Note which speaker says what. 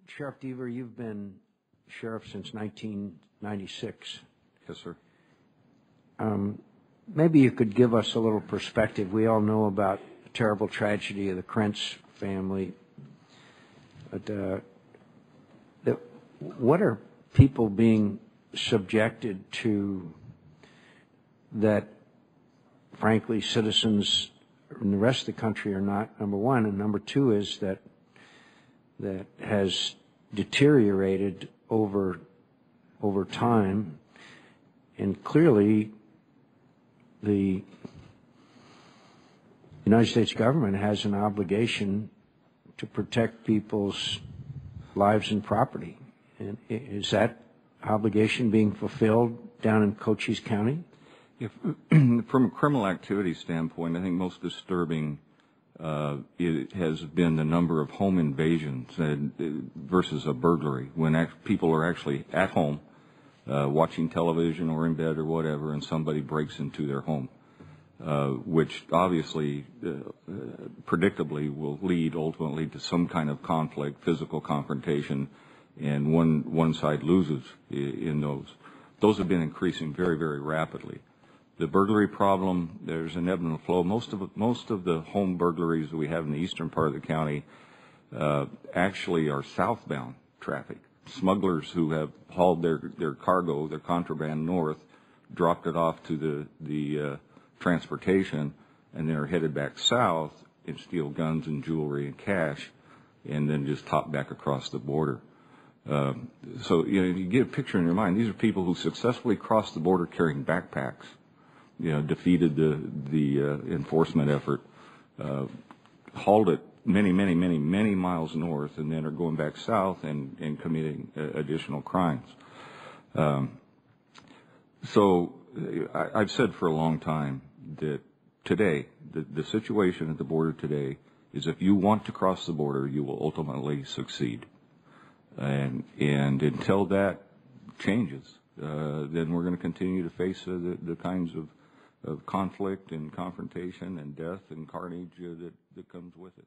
Speaker 1: Sheriff Deaver, you've been sheriff since 1996.
Speaker 2: Yes, sir.
Speaker 1: Maybe you could give us a little perspective. We all know about the terrible tragedy of the Krentz family. But what are people being subjected to that, frankly, citizens in the rest of the country are not, number one, and number two is that has deteriorated over time, and clearly the United States government has an obligation to protect people's lives and property. And is that obligation being fulfilled down in Cochise County?
Speaker 2: From a criminal activity standpoint, I think most disturbing it has been the number of home invasions versus a burglary, when people are actually at home watching television or in bed or whatever, and somebody breaks into their home, which obviously, predictably, will lead ultimately to some kind of conflict, physical confrontation, and one side loses in those. Those have been increasing very, very rapidly. The burglary problem, there's an ebb and flow. Most of the home burglaries that we have in the eastern part of the county actually are southbound traffic. Smugglers who have hauled their cargo, their contraband north, dropped it off to the transportation, and they're headed back south and steal guns and jewelry and cash, and then just hop back across the border. So you get a picture in your mind. These are people who successfully crossed the border carrying backpacks. Defeated the enforcement effort, hauled it many miles north, and then are going back south and committing additional crimes. So I've said for a long time that today, the situation at the border today is, if you want to cross the border, you will ultimately succeed. And until that changes, then we're going to continue to face the kinds of conflict and confrontation and death and carnage that comes with it.